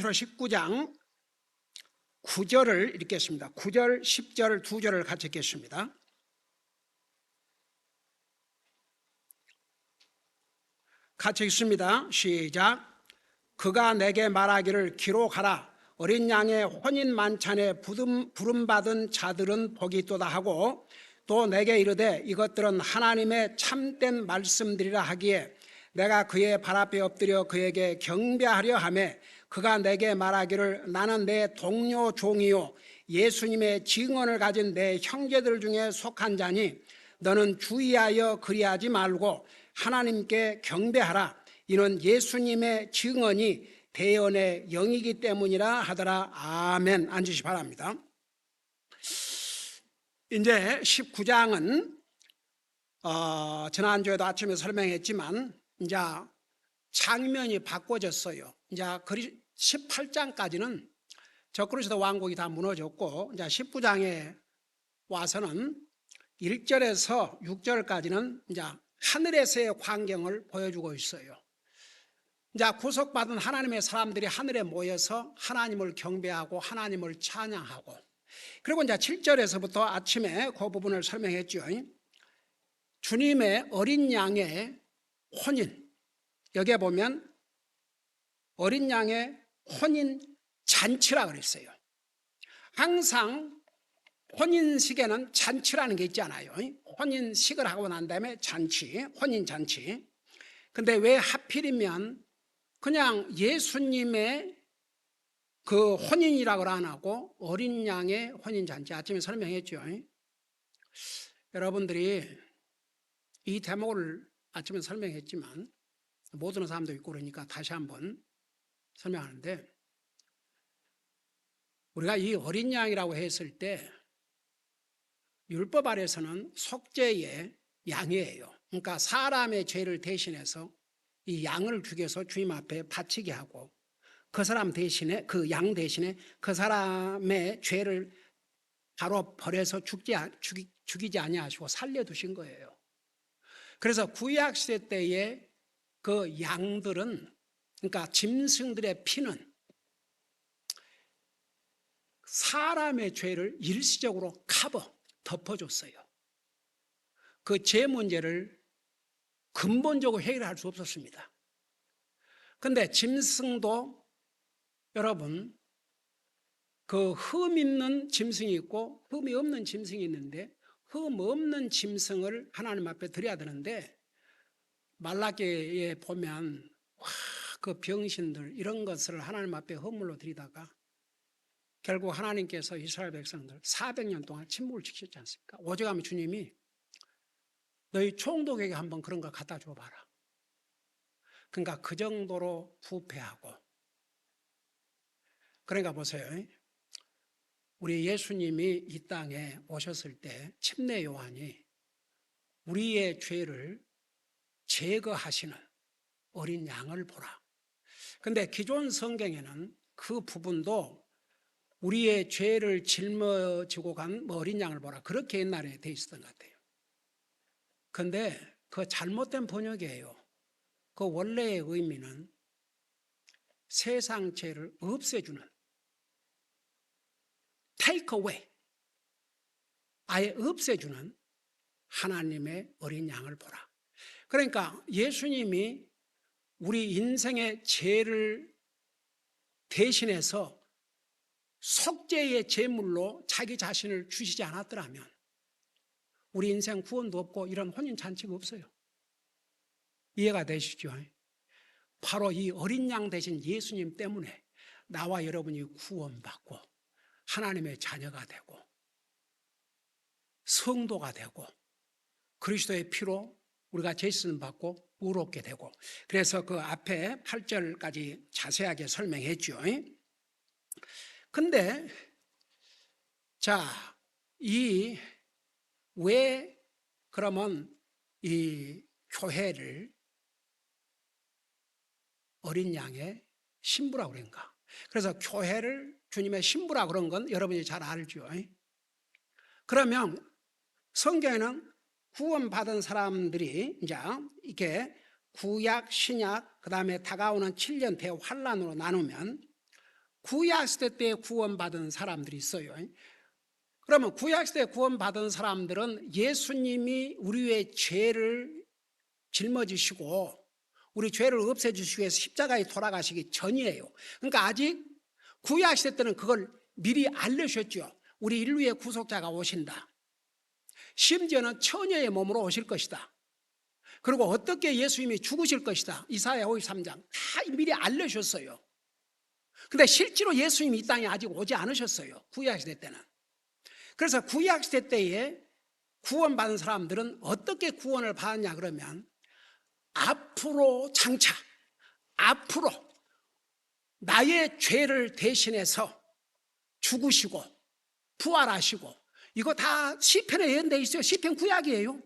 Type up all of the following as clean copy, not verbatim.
베드로 19장 9절을 읽겠습니다. 9절, 10절 두 절을 같이 읽겠습니다. 같이 읽습니다. 시작. 그가 내게 말하기를 기록하라. 어린 양의 혼인 만찬에 부름받은 자들은 복이 있도다 하고, 또 내게 이르되 이것들은 하나님의 참된 말씀들이라 하기에 내가 그의 발 앞에 엎드려 그에게 경배하려 하매, 그가 내게 말하기를 나는 내 동료 종이요 예수님의 증언을 가진 내 형제들 중에 속한 자니 너는 주의하여 그리하지 말고 하나님께 경배하라. 이는 예수님의 증언이 대언의 영이기 때문이라 하더라. 아멘. 앉으시 바랍니다. 이제 19장은 지난주에도 아침에 설명했지만 이제 장면이 바꿔졌어요. 이제 18장까지는 적그리스도 왕국이 다 무너졌고, 이제 19장에 와서는 1절에서 6절까지는 이제 하늘에서의 광경을 보여주고 있어요. 이제 구속받은 하나님의 사람들이 하늘에 모여서 하나님을 경배하고 하나님을 찬양하고, 그리고 이제 7절에서부터 아침에 그 부분을 설명했죠. 주님의 어린 양의 혼인, 여기에 보면 어린 양의 혼인 잔치라 그랬어요. 항상 혼인식에는 잔치라는 게 있잖아요. 혼인식을 하고 난 다음에 잔치, 혼인 잔치. 근데 왜 하필이면 그냥 예수님의 그 혼인이라고 안 하고 어린 양의 혼인 잔치, 아침에 설명했죠. 여러분들이 이 대목을 아침에 설명했지만 못 듣는 사람도 있고 그러니까 다시 한번 설명하는데, 우리가 이 어린 양이라고 했을 때 율법 아래서는 속죄의 양이에요. 그러니까 사람의 죄를 대신해서 이 양을 죽여서 주님 앞에 바치게 하고, 그 사람 대신에, 그 양 대신에 그 사람의 죄를 바로 버려서 죽이지 아니하시고 살려두신 거예요. 그래서 구약시대 때의 그 양들은, 그러니까 짐승들의 피는 사람의 죄를 일시적으로 덮어줬어요. 그 죄 문제를 근본적으로 해결할 수 없었습니다. 그런데 짐승도 여러분, 그 흠 있는 짐승이 있고 흠이 없는 짐승이 있는데, 흠 없는 짐승을 하나님 앞에 드려야 되는데, 말라기에 보면 그 병신들 이런 것을 하나님 앞에 허물로 드리다가 결국 하나님께서 이스라엘 백성들 400년 동안 침묵을 지키셨지 않습니까? 오죽하면 주님이 너희 총독에게 한번 그런 거 갖다 줘봐라. 그러니까 그 정도로 부패하고. 그러니까 보세요. 우리 예수님이 이 땅에 오셨을 때 침례 요한이 우리의 죄를 제거하시는 어린 양을 보라. 근데 기존 성경에는 그 부분도 우리의 죄를 짊어지고 간 어린 양을 보라, 그렇게 옛날에 돼 있었던 것 같아요. 근데 그 잘못된 번역이에요. 그 원래의 의미는 세상 죄를 없애주는, take away, 아예 없애주는 하나님의 어린 양을 보라. 그러니까 예수님이 우리 인생의 죄를 대신해서 속죄의 제물로 자기 자신을 주시지 않았더라면 우리 인생 구원도 없고 이런 혼인잔치가 없어요. 이해가 되시죠? 바로 이 어린 양 되신 예수님 때문에 나와 여러분이 구원받고 하나님의 자녀가 되고 성도가 되고 그리스도의 피로 우리가 죄씻음 받고 의롭게 되고, 그래서 그 앞에 8절까지 자세하게 설명했죠. 근데 자, 왜 그러면 이 교회를 어린 양의 신부라고 그런가? 그래서 교회를 주님의 신부라고 그런 건 여러분이 잘 알죠. 그러면 성경에는 구원받은 사람들이 이제 이렇게 구약, 신약, 그 다음에 다가오는 7년 대환란으로 나누면 구약시대 때 구원받은 사람들이 있어요. 그러면 구약시대 구원받은 사람들은 예수님이 우리의 죄를 짊어지시고 우리 죄를 없애주시기 위해서 십자가에 돌아가시기 전이에요. 그러니까 아직 구약시대 때는 그걸 미리 알려주셨죠. 우리 인류의 구속자가 오신다. 심지어는 처녀의 몸으로 오실 것이다. 그리고 어떻게 예수님이 죽으실 것이다. 이사야 53장 다 미리 알려주셨어요. 근데 실제로 예수님이 이 땅에 아직 오지 않으셨어요. 구약시대 때는. 그래서 구약시대 때에 구원받은 사람들은 어떻게 구원을 받았냐 그러면 앞으로 장차 앞으로 나의 죄를 대신해서 죽으시고 부활하시고 이거 다 시편에 예언되어 있어요. 시편 구약이에요.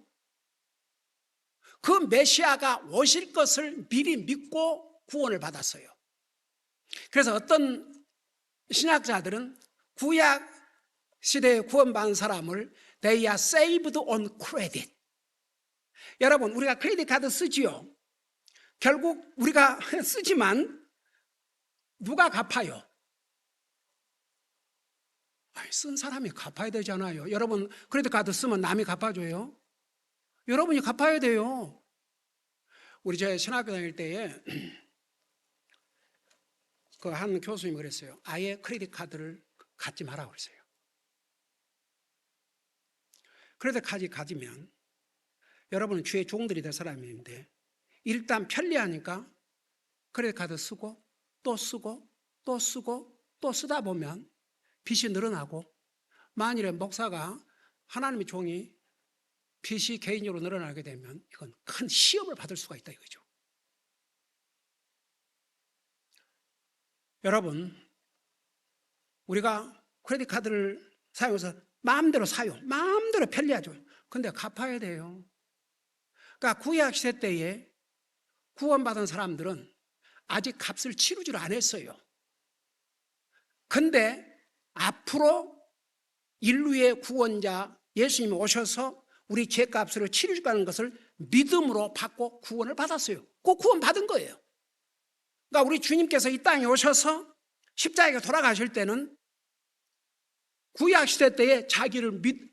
그 메시아가 오실 것을 미리 믿고 구원을 받았어요. 그래서 어떤 신학자들은 구약 시대에 구원받은 사람을 They are saved on credit. 여러분 우리가 크레딧 카드 쓰지요. 결국 우리가 쓰지만 누가 갚아요? 쓴 사람이 갚아야 되잖아요. 여러분 크레딧 카드 쓰면 남이 갚아줘요? 여러분이 갚아야 돼요. 우리 제 신학교 다닐 때에 그 한 교수님이 그랬어요. 아예 크레딧 카드를 갖지 마라 그랬어요. 크레딧 카드 가지면 여러분은 주의 종들이 될 사람인데 일단 편리하니까 크레딧 카드 쓰고 또 쓰고 또 쓰고 또 쓰다 보면 빚이 늘어나고 만일에 목사가 하나님의 종이 빚이 개인적으로 늘어나게 되면 이건 큰 시험을 받을 수가 있다 이거죠. 여러분 우리가 크레딧 카드를 사용해서 마음대로 사요. 마음대로 편리하죠. 근데 갚아야 돼요. 그러니까 구약시대 때에 구원받은 사람들은 아직 값을 치르지를 않았어요. 근데 앞으로 인류의 구원자 예수님이 오셔서 우리 죄값을 치르주는 것을 믿음으로 받고 구원을 받았어요. 그 구원 받은 거예요. 그러니까 우리 주님께서 이 땅에 오셔서 십자가에 돌아가실 때는 구약시대 때에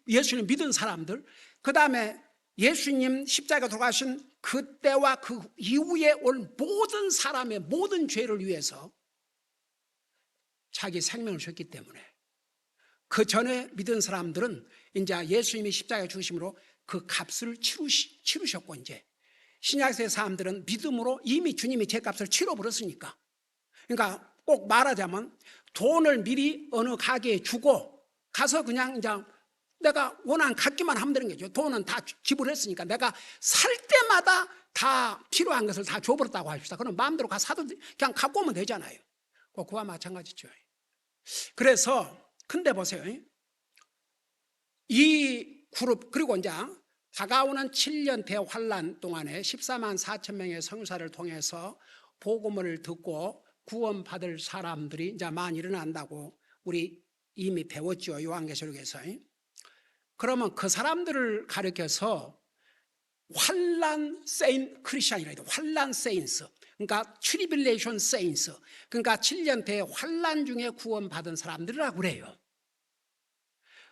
예수님 믿은 사람들, 그 다음에 예수님 십자가에 돌아가신 그때와 그 이후에 올 모든 사람의 모든 죄를 위해서 자기 생명을 줬기 때문에 그 전에 믿은 사람들은 이제 예수님이 십자가에 죽으심으로 그 값을 치르셨고 이제 신약시대 사람들은 믿음으로 이미 주님이 죄값을 치러버렸으니까 그러니까 꼭 말하자면 돈을 미리 어느 가게에 주고 가서 그냥 이제 내가 원하는 갖기만 하면 되는 거죠. 돈은 다 지불했으니까 내가 살 때마다 다 필요한 것을 다 줘버렸다고 합시다. 그럼 마음대로 가서 사도 그냥 갖고 오면 되잖아요. 그와 마찬가지죠. 그래서 근데 보세요. 이 그룹 그리고 이제 다가오는 7년 대환란 동안에 14만 4천 명의 성사를 통해서 복음을 듣고 구원받을 사람들이 이제 많이 일어난다고 우리 이미 배웠죠. 요한계시록에서. 그러면 그 사람들을 가리켜서 환란 세인 크리스천이라 해요. 환란 세인스. 그러니까 트리빌레이션 세인스. 그러니까 7년 대환란 중에 구원받은 사람들이라고 그래요.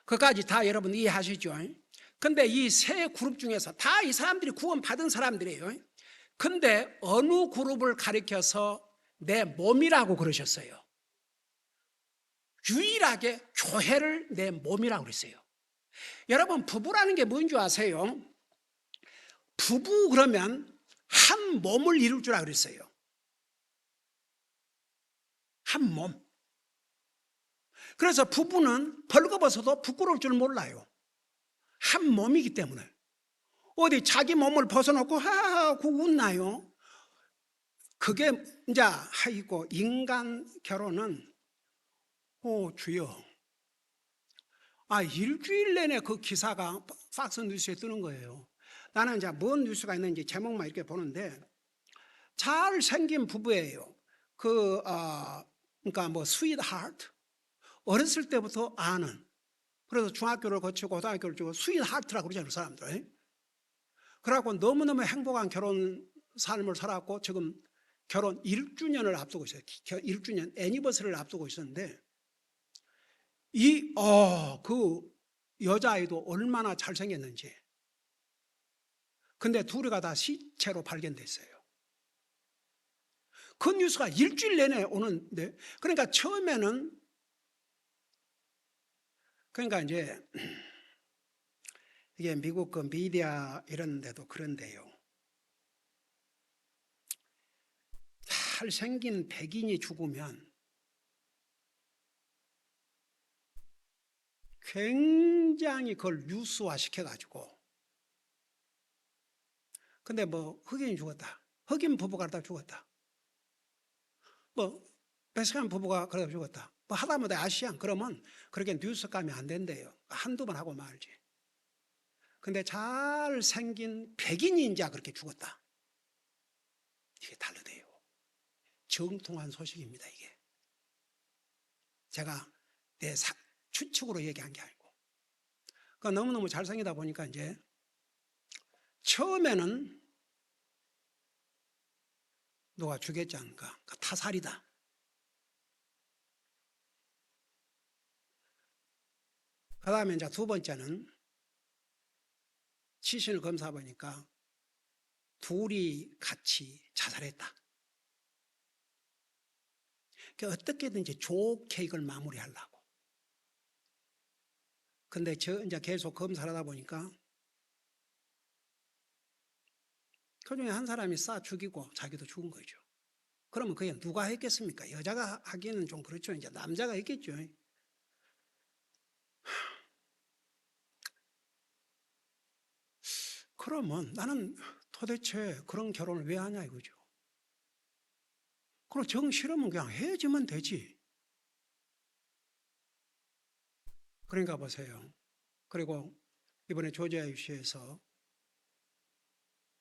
그까지 다 여러분 이해하시죠? 근데 이 세 그룹 중에서 다 이 사람들이 구원받은 사람들이에요. 근데 어느 그룹을 가리켜서 내 몸이라고 그러셨어요? 유일하게 교회를 내 몸이라고 그랬어요. 여러분 부부라는 게 뭔 줄 아세요? 부부 그러면 한 몸을 이룰 줄 알고 그랬어요. 한 몸. 그래서 부부는 벌거벗어도 부끄러울 줄 몰라요. 한 몸이기 때문에. 어디 자기 몸을 벗어놓고 하하하고 웃나요? 그게 이제 아이고 인간 결혼은 주여 일주일 내내 그 기사가 팍스 뉴스에 뜨는 거예요. 나는 이제 뭔 뉴스가 있는지 제목만 이렇게 보는데 잘생긴 부부예요. 그러니까 뭐 스윗하트 어렸을 때부터 아는 그래서 중학교를 거치고 고등학교를 거치고 스윗하트라고 그러잖아요 사람들. 그래갖고 너무너무 행복한 결혼 삶을 살았고 지금 결혼 1주년을 앞두고 있어요. 1주년 애니버서리를 앞두고 있었는데 그 여자아이도 얼마나 잘생겼는지. 근데 둘이가 다 시체로 발견됐어요. 그 뉴스가 일주일 내내 오는데, 그러니까 처음에는, 그러니까 이제 이게 미국 그 미디어 이런 데도 그런데요. 잘생긴 백인이 죽으면 굉장히 그걸 뉴스화 시켜가지고, 근데 뭐 흑인이 죽었다, 흑인 부부가 그러다 죽었다, 뭐 멕시칸 부부가 그러다 죽었다, 뭐 하다못해 아시안, 그러면 그렇게 뉴스감이 안 된대요. 한두 번 하고 말지. 근데 잘생긴 백인이 이제 그렇게 죽었다, 이게 다르대요. 정통한 소식입니다. 이게 제가 내 추측으로 얘기한 게 아니고. 그러니까 너무너무 잘생기다 보니까 이제 처음에는 누가 죽였지 않을까, 그러니까 타살이다. 그 다음에 이제 두 번째는 시신을 검사 보니까 둘이 같이 자살했다. 그러니까 어떻게든지 좋게 이걸 마무리하려고. 근데 이제 계속 검사를 하다 보니까 그 중에 한 사람이 쏴 죽이고 자기도 죽은 거죠. 그러면 그게 누가 했겠습니까? 여자가 하기는 좀 그렇죠. 이제 남자가 했겠죠. 그러면 나는 도대체 그런 결혼을 왜 하냐 이거죠. 그럼 정 싫으면 그냥 헤어지면 되지. 그러니까 보세요. 그리고 이번에 조지아주에서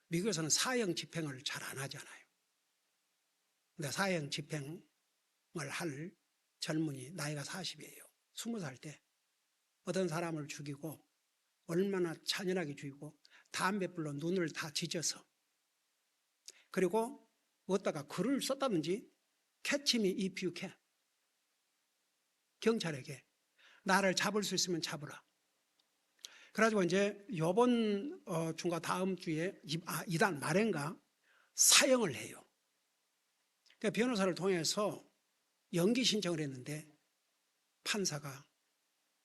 미국에서는 사형 집행을 잘 안 하잖아요. 근데 사형 집행을 할 젊은이 나이가 40이에요. 20살 때 어떤 사람을 죽이고, 얼마나 잔인하게 죽이고, 담뱃불로 눈을 다 찢어서, 그리고 어디다가 글을 썼다든지, catch me if you can, 경찰에게 나를 잡을 수 있으면 잡으라. 그래가지고 이제 이번 주가 다음 주에 이달 말인가 사형을 해요. 그러니까 변호사를 통해서 연기 신청을 했는데 판사가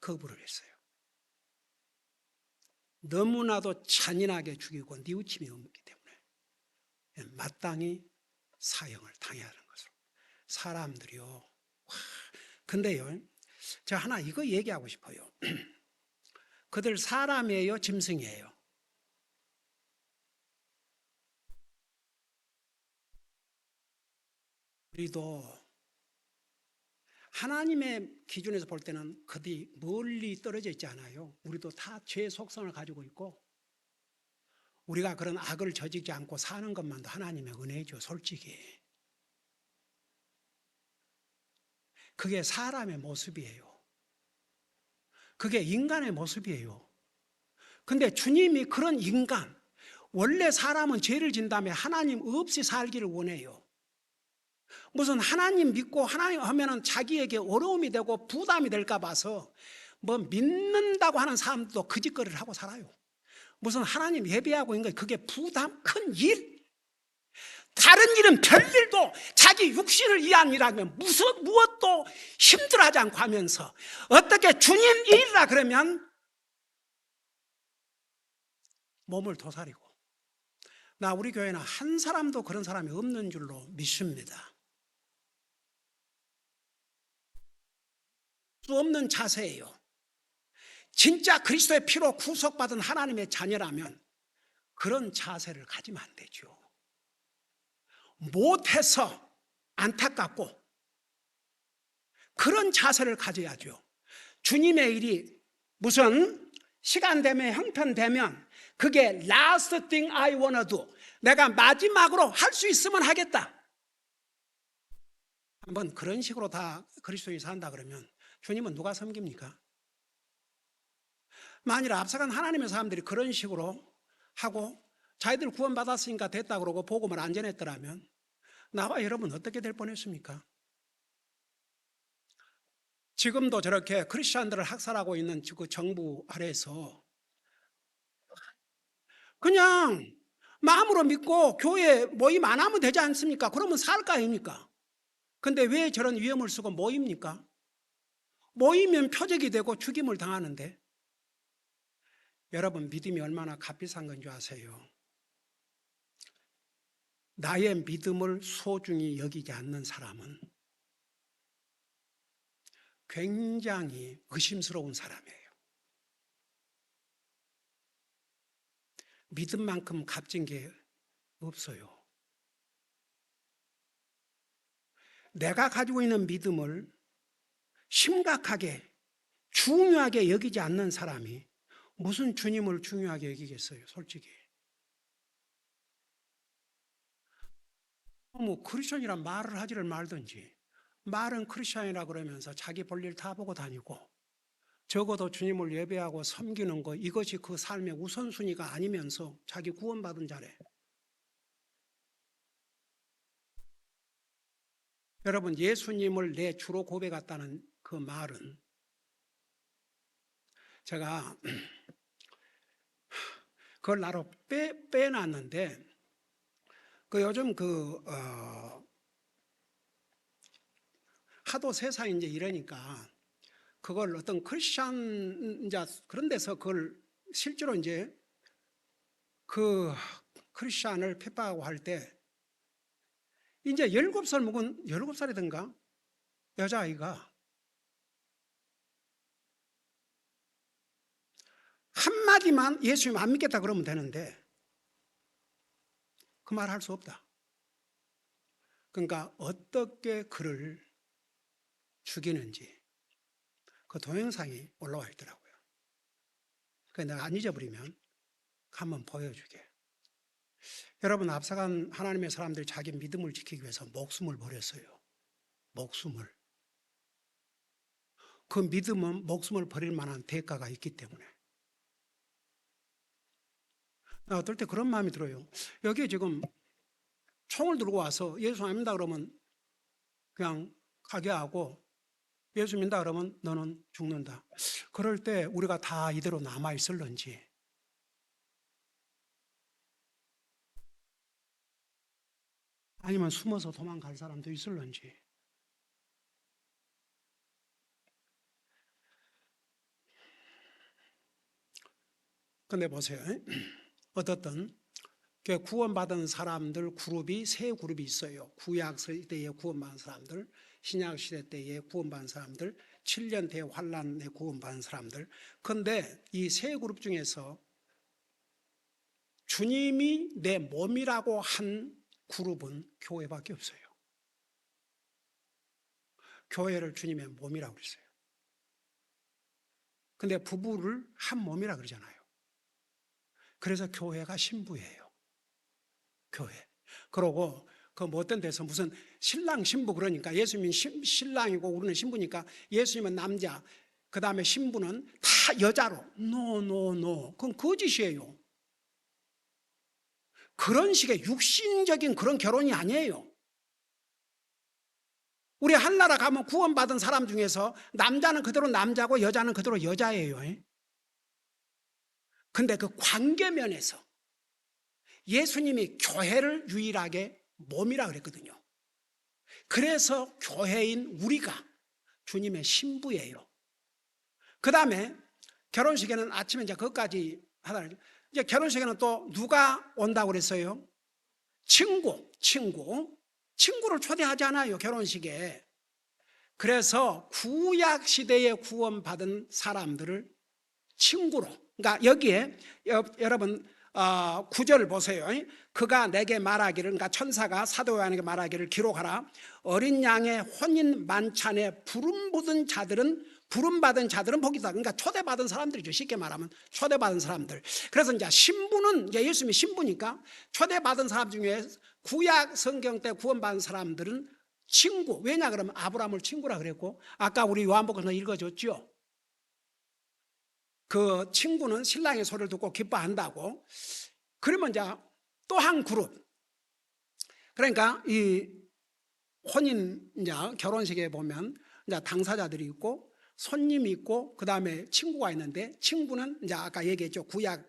거부를 했어요. 너무나도 잔인하게 죽이고 뉘우침이 없기 때문에 마땅히 사형을 당해야 하는 것으로. 사람들이요. 근데요, 제가 하나 이거 얘기하고 싶어요. 그들 사람이에요, 짐승이에요? 우리도 하나님의 기준에서 볼 때는 그들이 멀리 떨어져 있지 않아요. 우리도 다 죄의 속성을 가지고 있고, 우리가 그런 악을 저지르지 않고 사는 것만도 하나님의 은혜죠. 솔직히 그게 사람의 모습이에요. 그게 인간의 모습이에요. 근데 주님이 그런 인간, 원래 사람은 죄를 진 다음에 하나님 없이 살기를 원해요. 무슨 하나님 믿고 하나님 하면은 자기에게 어려움이 되고 부담이 될까 봐서 뭐 믿는다고 하는 사람도 거짓거리를 하고 살아요. 무슨 하나님 예배하고 있는 거, 그게 부담 큰 일? 다른 일은 별일도 자기 육신을 위한 일하면 무엇도 힘들어하지 않고 하면서, 어떻게 주님 일이라 그러면 몸을 도사리고. 나 우리 교회는 한 사람도 그런 사람이 없는 줄로 믿습니다. 수 없는 자세예요. 진짜 그리스도의 피로 구속받은 하나님의 자녀라면 그런 자세를 가지면 안 되죠. 못해서 안타깝고 그런 자세를 가져야죠. 주님의 일이 무슨 시간 되면, 형편되면 그게 last thing I wanna do, 내가 마지막으로 할 수 있으면 하겠다. 한번 그런 식으로 다 그리스도인이 산다 그러면 주님은 누가 섬깁니까? 만일 앞서간 하나님의 사람들이 그런 식으로 하고 자기들 구원받았으니까 됐다 그러고 복음을 안 전했더라면 나와 여러분 어떻게 될 뻔했습니까? 지금도 저렇게 크리스천들을 학살하고 있는 그 정부 아래에서 그냥 마음으로 믿고 교회 모임 안 하면 되지 않습니까? 그러면 살 거 아닙니까? 근데 왜 저런 위험을 쓰고 모입니까? 모이면 표적이 되고 죽임을 당하는데, 여러분 믿음이 얼마나 값비싼 건 줄 아세요? 나의 믿음을 소중히 여기지 않는 사람은 굉장히 의심스러운 사람이에요. 믿음만큼 값진 게 없어요. 내가 가지고 있는 믿음을 심각하게 중요하게 여기지 않는 사람이 무슨 주님을 중요하게 여기겠어요, 솔직히. 뭐 크리스천이란 말을 하지를 말든지, 말은 크리스천이라 그러면서 자기 볼일 다 보고 다니고, 적어도 주님을 예배하고 섬기는 것, 이것이 그 삶의 우선순위가 아니면서 자기 구원받은 자래. 여러분, 예수님을 내 주로 고백했다는 그 말은, 제가 그걸 나로 빼놨는데, 그 요즘 하도 세상이 이제 이러니까 그걸 어떤 크리스천 이제 그런 데서 그걸 실제로 이제 그 크리스천을 핍박하고 할 때 이제 17살 먹은 17살이든가 여자아이가 한마디만 예수님 안 믿겠다 그러면 되는데 그 말 할 수 없다. 그러니까 어떻게 그를 죽이는지 그 동영상이 올라와 있더라고요. 그래서 내가 안 잊어버리면 한번 보여주게. 여러분, 앞서간 하나님의 사람들이 자기 믿음을 지키기 위해서 목숨을 버렸어요. 목숨을. 그 믿음은 목숨을 버릴 만한 대가가 있기 때문에. 어떨 때 그런 마음이 들어요. 여기에 지금 총을 들고 와서 예수 안 믿는다 그러면 그냥 가게 하고, 예수 믿는다 그러면 너는 죽는다. 그럴 때 우리가 다 이대로 남아 있을런지, 아니면 숨어서 도망갈 사람도 있을런지. 근데 보세요. 어떻든 구원받은 사람들 그룹이 세 그룹이 있어요. 구약 시대에 구원받은 사람들, 신약 시대 때에 구원받은 사람들, 7년 대환란에 구원받은 사람들. 그런데 이 세 그룹 중에서 주님이 내 몸이라고 한 그룹은 교회밖에 없어요. 교회를 주님의 몸이라고 그랬어요. 근데 부부를 한 몸이라 그러잖아요. 그래서 교회가 신부예요. 교회. 그러고 그 못된 데서 무슨 신랑 신부 그러니까 예수님은 신랑이고 우리는 신부니까 예수님은 남자, 그 다음에 신부는 다 여자로. 노. 그건 거짓이에요. 그런 식의 육신적인 그런 결혼이 아니에요. 우리 한나라 가면 구원받은 사람 중에서 남자는 그대로 남자고 여자는 그대로 여자예요. 근데 그 관계면에서 예수님이 교회를 유일하게 몸이라 그랬거든요. 그래서 교회인 우리가 주님의 신부예요. 그 다음에 결혼식에는 아침에 이제 그것까지 하다, 이제 결혼식에는 또 누가 온다고 그랬어요? 친구를 초대하지 않아요, 결혼식에. 그래서 구약 시대에 구원받은 사람들을 친구로, 그러니까 여기에 여러분 9절 보세요. 그가 내게 말하기를, 그러니까 천사가 사도 요한에게 말하기를 기록하라. 어린 양의 혼인 만찬에 부름받은 자들은 복이다. 그러니까 초대받은 사람들이죠. 쉽게 말하면 초대받은 사람들. 그래서 이제 신부는, 이제 예수님이 신부니까 초대받은 사람 중에 구약 성경 때 구원받은 사람들은 친구. 왜냐 그러면 아브라함을 친구라 그랬고, 아까 우리 요한복음에서 읽어줬죠. 그 친구는 신랑의 소리를 듣고 기뻐한다고. 그러면 이제 또 한 그룹, 그러니까 이 혼인 이제 결혼식에 보면 이제 당사자들이 있고 손님이 있고 그다음에 친구가 있는데, 친구는 이제 아까 얘기했죠. 구약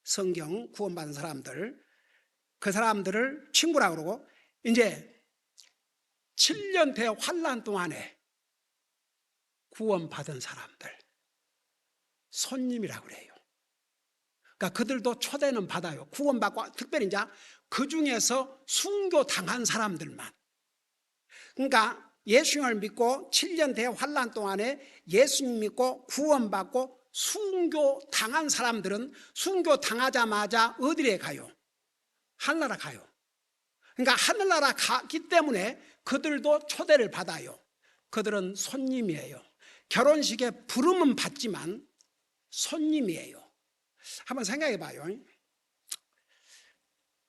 성경 구원받은 사람들, 그 사람들을 친구라고 그러고, 이제 7년 대환란 동안에 구원받은 사람들 손님이라고 그래요. 그러니까 그들도 초대는 받아요. 구원받고, 특별히 이제 그 중에서 순교 당한 사람들만. 그러니까 예수님을 믿고 7년 대환란 동안에 예수님 믿고 구원받고 순교 당한 사람들은 순교 당하자마자 어디에 가요? 하늘나라 가요. 그러니까 하늘나라 가기 때문에 그들도 초대를 받아요. 그들은 손님이에요. 결혼식에 부름은 받지만 손님이에요. 한번 생각해 봐요.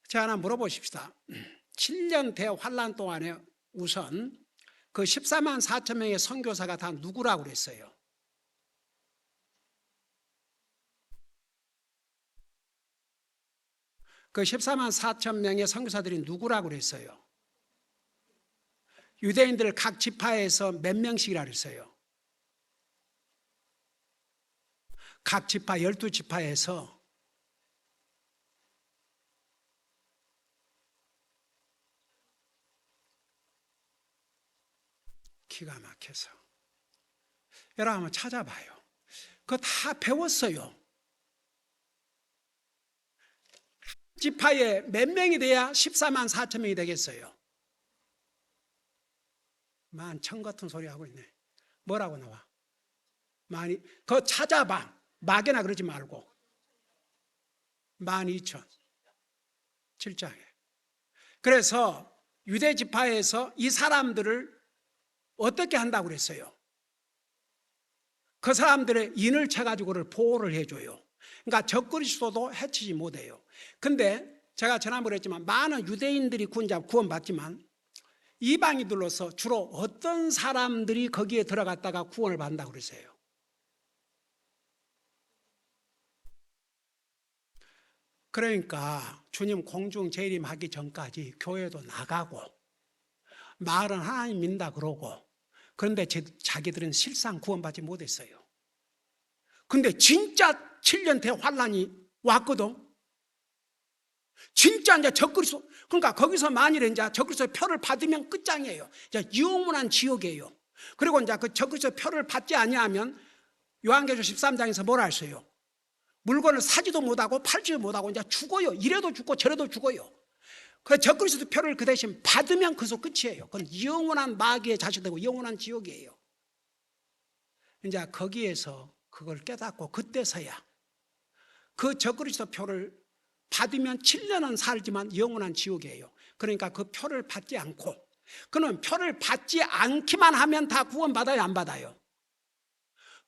제가 하나 물어보십시다. 7년 대환란 동안에 우선 그 14만 4천 명의 선교사가 다 누구라고 그랬어요? 그 14만 4천 명의 선교사들이 누구라고 그랬어요? 유대인들 각 지파에서 몇 명씩이라 그랬어요? 각 지파 12지파에서 기가 막혀서 여러분 한번 찾아봐요. 그거 다 배웠어요. 지파에 몇 명이 돼야 14만 4천 명이 되겠어요? 만천 같은 소리 하고 있네. 뭐라고 나와? 많이. 그거 찾아봐. 막이나 그러지 말고. 12,000 7장에. 그래서 유대 지파에서 이 사람들을 어떻게 한다고 그랬어요? 그 사람들의 인을 쳐가지고를 보호를 해줘요. 그러니까 적그리스도도 해치지 못해요. 근데 제가 지난번에 했지만 많은 유대인들이 구원받지만 이방인들로서 주로 어떤 사람들이 거기에 들어갔다가 구원을 받는다고 그랬어요? 그러니까 주님 공중 재림하기 전까지 교회도 나가고 말은 하나님 믿는다 그러고, 그런데 자기들은 실상 구원받지 못했어요. 근데 진짜 7년 대환란이 왔거든. 진짜 이제 적그리스도, 그러니까 거기서 만일에 이제 적그리스도 표를 받으면 끝장이에요. 이제 영원한 지옥이에요. 그리고 이제 그 적그리스도 표를 받지 아니하면 요한계시록 13장에서 뭐라 했어요? 물건을 사지도 못하고 팔지도 못하고 이제 죽어요. 이래도 죽고 저래도 죽어요. 그 적그리스도 표를 그 대신 받으면 그소 끝이에요. 그건 영원한 마귀의 자식되고 영원한 지옥이에요. 이제 거기에서 그걸 깨닫고 그때서야 그 적그리스도 표를 받으면 7년은 살지만 영원한 지옥이에요. 그러니까 그 표를 받지 않고, 그는 표를 받지 않기만 하면 다 구원받아요, 안 받아요?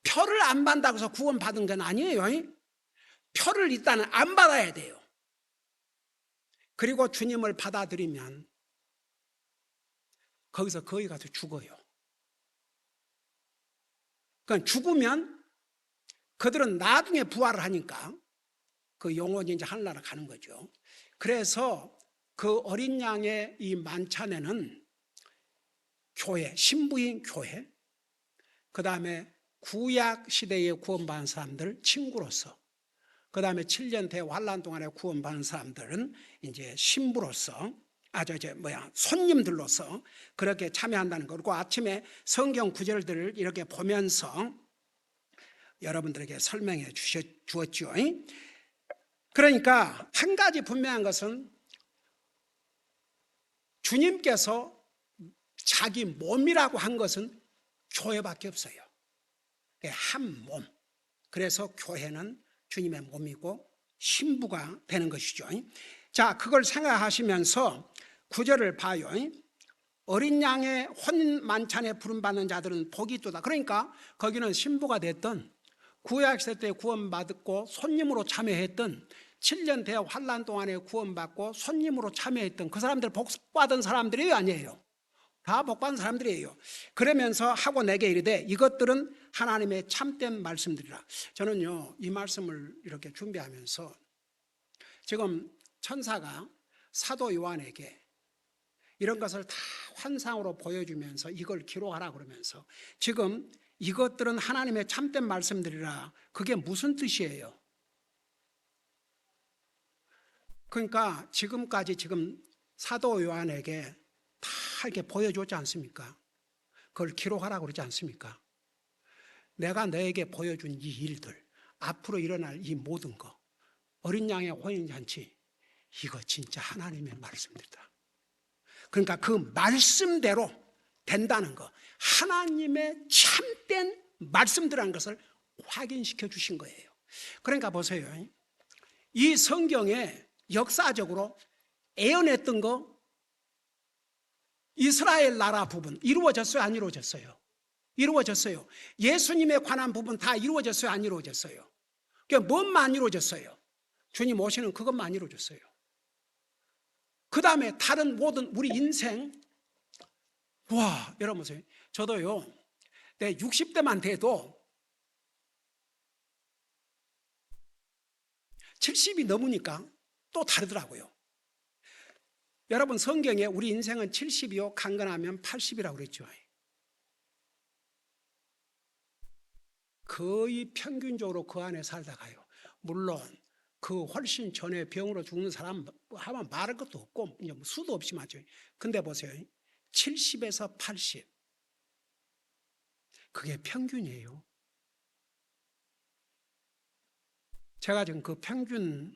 표를 안 받는다고 해서 구원받은 건 아니에요. 표를 일단은 안 받아야 돼요. 그리고 주님을 받아들이면 거기서 거기 가서 죽어요. 그러니까 죽으면 그들은 나중에 부활을 하니까 그 영혼이 이제 하늘나라 가는 거죠. 그래서 그 어린 양의 이 만찬에는 교회, 신부인 교회, 그 다음에 구약 시대에 구원받은 사람들 친구로서, 그 다음에 7년 대환란 동안에 구원받은 사람들은 이제 신부로서, 손님들로서 그렇게 참여한다는 거. 그리고 아침에 성경 구절들을 이렇게 보면서 여러분들에게 설명해 주었죠. 그러니까 한 가지 분명한 것은 주님께서 자기 몸이라고 한 것은 교회밖에 없어요. 한 몸. 그래서 교회는 주님의 몸이고 신부가 되는 것이죠. 자, 그걸 생각하시면서 구절을 봐요. 어린 양의 혼인 만찬에 부름받는 자들은 복이 있도다. 그러니까 거기는 신부가 됐던, 구약시대 때 구원받았고 손님으로 참여했던, 7년 대환란 동안에 구원받고 손님으로 참여했던 그 사람들, 복받은 사람들이에요, 아니에요? 다 복받은 사람들이에요. 그러면서 하고 내게 이르되 이것들은 하나님의 참된 말씀들이라. 저는요, 이 말씀을 이렇게 준비하면서 지금 천사가 사도 요한에게 이런 것을 다 환상으로 보여주면서 이걸 기록하라 그러면서 지금 이것들은 하나님의 참된 말씀들이라 그게 무슨 뜻이에요? 그러니까 지금까지 지금 사도 요한에게 다 이렇게 보여줬지 않습니까? 그걸 기록하라고 그러지 않습니까? 내가 너에게 보여준 이 일들, 앞으로 일어날 이 모든 거, 어린 양의 혼인잔치, 이거 진짜 하나님의 말씀들이다. 그러니까 그 말씀대로 된다는 거, 하나님의 참된 말씀들이라는 것을 확인시켜 주신 거예요. 그러니까 보세요. 이 성경에 역사적으로 예언했던 거, 이스라엘 나라 부분 이루어졌어요, 안 이루어졌어요? 이루어졌어요. 예수님에 관한 부분 다 이루어졌어요, 안 이루어졌어요? 그러니까 뭔만 이루어졌어요? 주님 오시는 그것만 이루어졌어요. 그 다음에 다른 모든 우리 인생, 와, 여러분 보세요. 저도요, 내 60대만 돼도 70이 넘으니까 또 다르더라고요. 여러분 성경에 우리 인생은 70이요 강건하면 80이라고 그랬죠. 거의 평균적으로 그 안에 살다가요. 물론 그 훨씬 전에 병으로 죽는 사람 하면 말할 것도 없고 수도 없이 맞죠. 근데 보세요. 70에서 80. 그게 평균이에요. 제가 지금 그 평균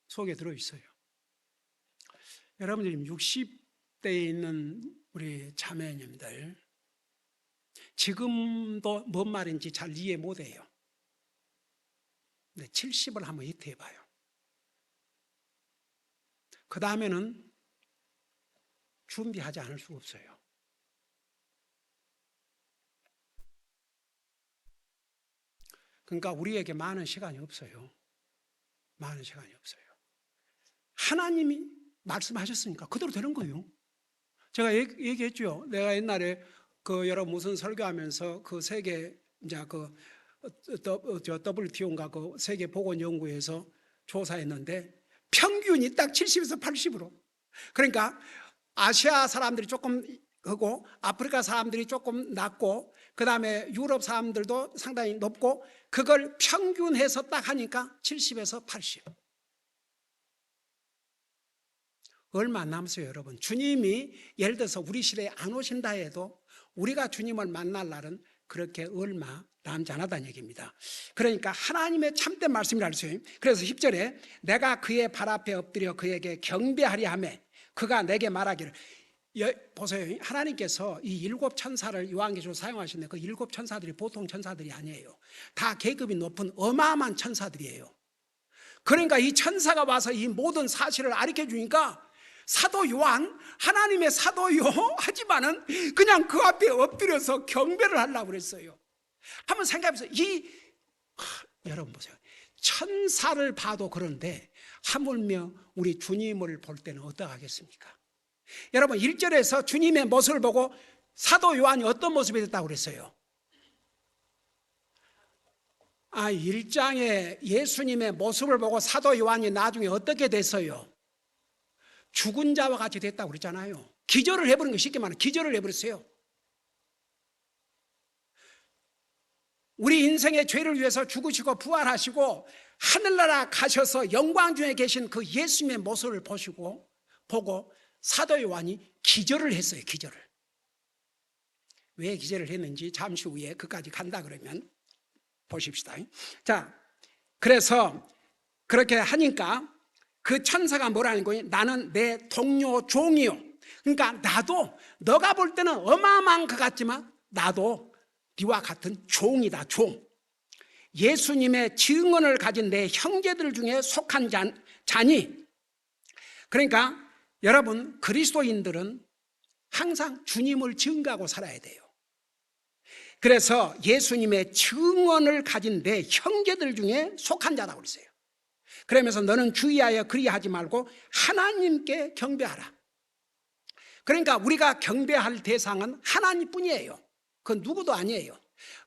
속에 들어있어요. 여러분들이 60대에 있는 우리 자매님들 지금도 뭔 말인지 잘 이해 못해요. 근데 70을 한번 히트해봐요. 그 다음에는 준비하지 않을 수가 없어요. 그러니까 우리에게 많은 시간이 없어요. 많은 시간이 없어요. 하나님이 말씀하셨으니까 그대로 되는 거예요. 제가 얘기했죠. 내가 옛날에 그 여러분 무슨 설교하면서 그 세계 이제 그 WTO인가 그 세계 보건연구에서 조사했는데 평균이 딱 70에서 80으로. 그러니까 아시아 사람들이 조금 하고 아프리카 사람들이 조금 낮고 그 다음에 유럽 사람들도 상당히 높고 그걸 평균해서 딱 하니까 70에서 80. 얼마 안 남았어요, 여러분. 주님이 예를 들어서 우리 시대에 안 오신다 해도 우리가 주님을 만날 날은 그렇게 얼마 남지 않았다는 얘기입니다. 그러니까 하나님의 참된 말씀이라 했어요. 그래서 10절에 내가 그의 발 앞에 엎드려 그에게 경배하리 하며 그가 내게 말하기를. 보세요. 하나님께서 이 7 천사를 요한계시로 사용하시는데 그 7 천사들이 보통 천사들이 아니에요. 다 계급이 높은 어마어마한 천사들이에요. 그러니까 이 천사가 와서 이 모든 사실을 가르쳐 주니까 사도 요한, 하나님의 사도요 하지만은 그냥 그 앞에 엎드려서 경배를 하려고 그랬어요. 한번 생각해보세요. 여러분 보세요. 천사를 봐도 그런데 하물며 우리 주님을 볼 때는 어떠하겠습니까? 여러분 1절에서 주님의 모습을 보고 사도 요한이 어떤 모습이 됐다고 그랬어요? 1장에 예수님의 모습을 보고 사도 요한이 나중에 어떻게 됐어요? 죽은 자와 같이 됐다고 그랬잖아요. 기절을 해버린 거 쉽게 말하면 기절을 해버렸어요. 우리 인생의 죄를 위해서 죽으시고 부활하시고 하늘나라 가셔서 영광 중에 계신 그 예수님의 모습을 보고 사도 요한이 기절을 했어요. 기절을. 왜 기절을 했는지 잠시 후에 그까지 간다 그러면 보십시다. 자, 그래서 그렇게 하니까 그 천사가 뭐라는 거예요? 나는 내 동료 종이요. 그러니까 나도 너가 볼 때는 어마어마한 것 같지만 나도 네와 같은 종이다. 종. 예수님의 증언을 가진 내 형제들 중에 속한 자니. 그러니까 여러분 그리스도인들은 항상 주님을 증거하고 살아야 돼요. 그래서 예수님의 증언을 가진 내 형제들 중에 속한 자라고 그랬어요. 그러면서 너는 주의하여 그리하지 말고 하나님께 경배하라. 그러니까 우리가 경배할 대상은 하나님뿐이에요. 그건 누구도 아니에요.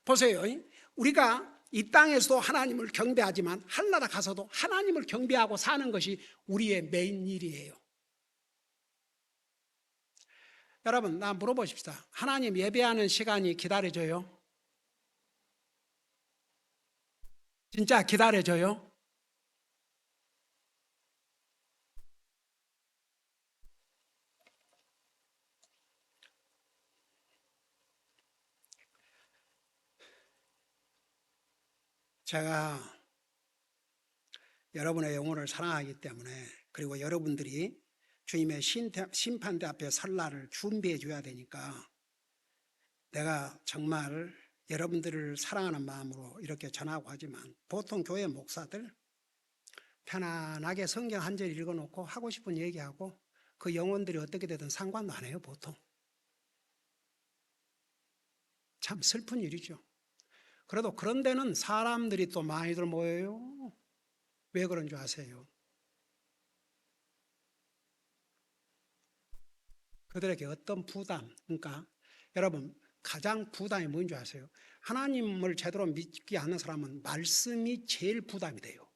보세요. 우리가 이 땅에서도 하나님을 경배하지만 하늘나라 가서도 하나님을 경배하고 사는 것이 우리의 메인 일이에요. 여러분, 나 물어보십시다. 하나님 예배하는 시간이 기다려져요? 진짜 기다려져요? 제가 여러분의 영혼을 사랑하기 때문에, 그리고 여러분들이 주님의 심판대 앞에 설 날을 준비해 줘야 되니까 내가 정말 여러분들을 사랑하는 마음으로 이렇게 전하고 하지만, 보통 교회 목사들 편안하게 성경 한 절 읽어놓고 하고 싶은 얘기하고 그 영혼들이 어떻게 되든 상관도 안 해요. 보통 참 슬픈 일이죠. 그래도 그런 데는 사람들이 또 많이들 모여요. 왜 그런 줄 아세요? 그들에게 어떤 부담, 그러니까 여러분, 가장 부담이 뭔지 아세요? 하나님을 제대로 믿지 않는 사람은 말씀이 제일 부담이 돼요.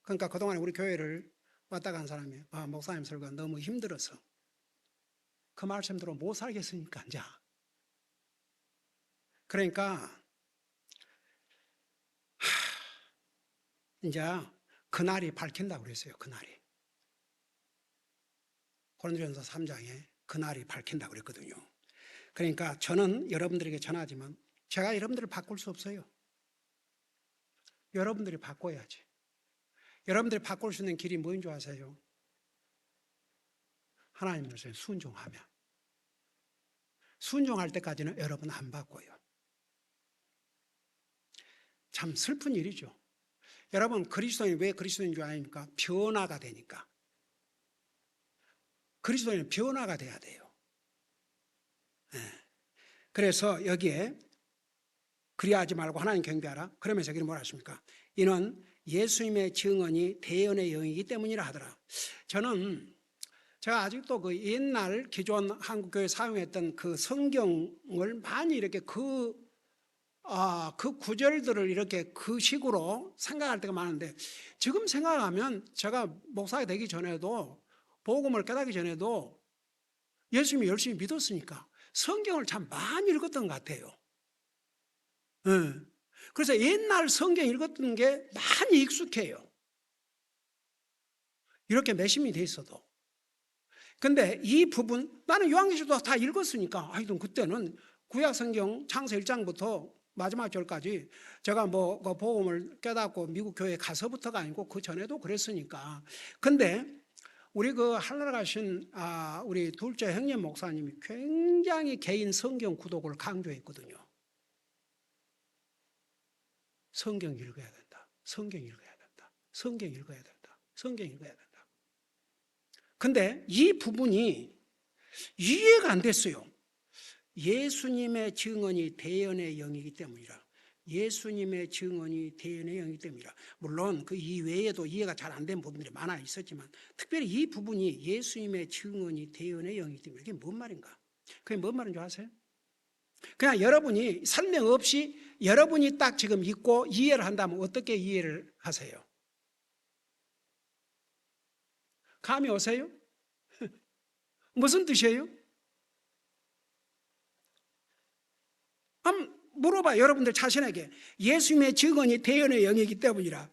그러니까 그동안에 우리 교회를 왔다 간 사람이, 목사님 설교가 너무 힘들어서 그 말씀대로 못 살겠으니까 이제, 그러니까 이제 그날이 밝힌다고 그랬어요. 그날이 고린도전서 3장에 그날이 밝힌다고 그랬거든요. 그러니까 저는 여러분들에게 전하지만 제가 여러분들을 바꿀 수 없어요. 여러분들이 바꿔야지. 여러분들이 바꿀 수 있는 길이 뭐인 줄 아세요? 하나님 말씀에 순종하면. 순종할 때까지는 여러분 안 바꿔요. 참 슬픈 일이죠. 여러분, 그리스도인이 왜 그리스도인인 줄 아십니까? 변화가 되니까. 그리스도인은 변화가 돼야 돼요. 네. 그래서 여기에 그리하지 말고 하나님 경배하라. 그러면서 여기는 뭐라 하십니까? 이는 예수님의 증언이 대언의 영이기 때문이라 하더라. 제가 아직도 그 옛날 기존 한국교회 사용했던 그 성경을 많이 이렇게 그 구절들을 이렇게 그 식으로 생각할 때가 많은데, 지금 생각하면 제가 목사가 되기 전에도, 복음을 깨닫기 전에도 예수님이 열심히 믿었으니까 성경을 참 많이 읽었던 것 같아요. 그래서 옛날 성경 읽었던 게 많이 익숙해요. 이렇게 매심이 돼 있어도. 근데 이 부분, 나는 요한계시록도 다 읽었으니까, 하여튼 그때는 구약 성경 창세 1장부터 마지막 절까지 제가 그 복음을 깨닫고 미국 교회에 가서부터가 아니고 그 전에도 그랬으니까. 근데 우리 그 하늘에 가신 우리 둘째 형님 목사님이 굉장히 개인 성경 구독을 강조했거든요. 성경 읽어야 된다. 성경 읽어야 된다. 성경 읽어야 된다. 성경 읽어야 된다. 근데 이 부분이 이해가 안 됐어요. 예수님의 증언이 대언의 영이기 때문이라. 예수님의 증언이 대언의 영이기 때문이라. 물론 그 이외에도 이해가 잘 안 된 부분들이 많아 있었지만, 특별히 이 부분이 예수님의 증언이 대언의 영이기 때문에, 이게 뭔 말인가? 그게 뭔 말인 줄 아세요? 그냥 여러분이 설명 없이 여러분이 딱 지금 읽고 이해를 한다면 어떻게 이해를 하세요? 감이 오세요? 무슨 뜻이에요? 한번 물어봐, 여러분들 자신에게. 예수님의 증언이 대언의 영이기 때문이라.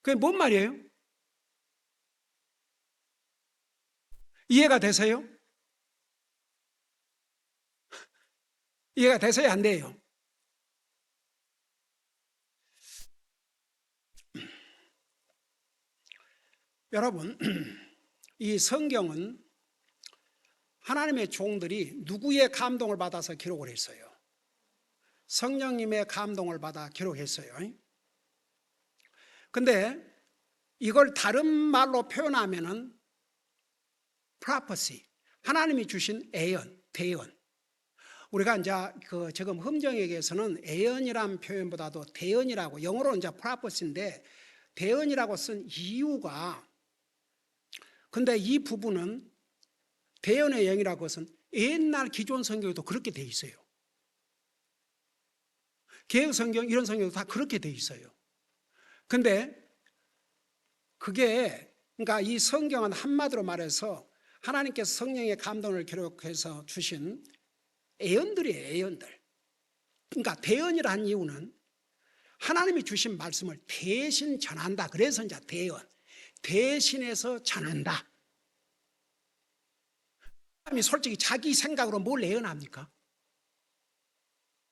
그게 뭔 말이에요? 이해가 되세요? 이해가 되세요? 안 돼요? 여러분, 이 성경은 하나님의 종들이 누구의 감동을 받아서 기록을 했어요? 성령님의 감동을 받아 기록했어요. 근데 이걸 다른 말로 표현하면은 prophecy, 하나님이 주신 예언, 대언. 우리가 이제 지금 흠정에게서는 예언이라는 표현보다도 대언이라고, 영어로는 이제 prophecy인데 대언이라고 쓴 이유가, 근데 이 부분은 대언의 영이라고 것은 옛날 기존 성경에도 그렇게 돼 있어요. 개혁 성경, 이런 성경도 다 그렇게 돼 있어요. 근데 그게, 그러니까 이 성경은 한마디로 말해서 하나님께서 성령의 감동을 기록해서 주신 예언들이에요. 예언들. 그러니까 대언이라는 이유는 하나님이 주신 말씀을 대신 전한다. 그래서 이제 대언. 대신해서 전한다. 사람이 솔직히 자기 생각으로 뭘 예언합니까?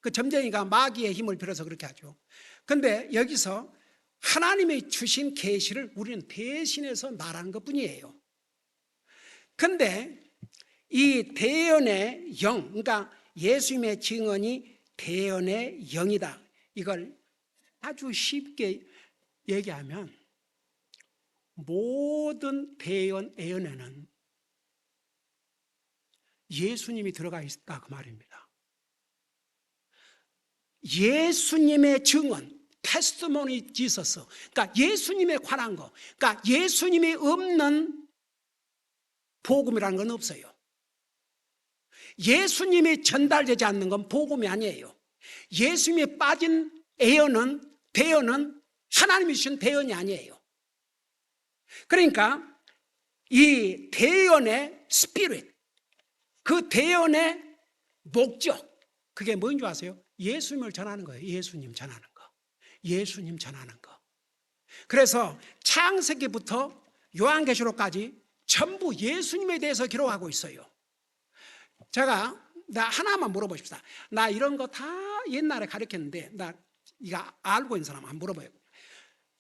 그 점쟁이가 마귀의 힘을 빌어서 그렇게 하죠. 그런데 여기서 하나님이 주신 계시를 우리는 대신해서 말하는 것뿐이에요. 그런데 이 대언의 영, 그러니까 예수님의 증언이 대언의 영이다. 이걸 아주 쉽게 얘기하면 모든 대언, 예언에는 예수님이 들어가 있다 그 말입니다. 예수님의 증언, 테스티모니 지서스, 그러니까 예수님에 관한 거, 그러니까 예수님이 없는 복음이라는 건 없어요. 예수님이 전달되지 않는 건 복음이 아니에요. 예수님이 빠진 예언은, 대언은 하나님이 주신 대언이 아니에요. 그러니까 이 대언의 스피릿, 그 대언의 목적, 그게 뭔 줄 아세요? 예수님을 전하는 거예요. 예수님 전하는 거. 예수님 전하는 거. 그래서 창세기부터 요한계시록까지 전부 예수님에 대해서 기록하고 있어요. 나 하나만 물어보십시다. 나 이런 거 다 옛날에 가르쳤는데 나 이거 알고 있는 사람 안 물어봐요.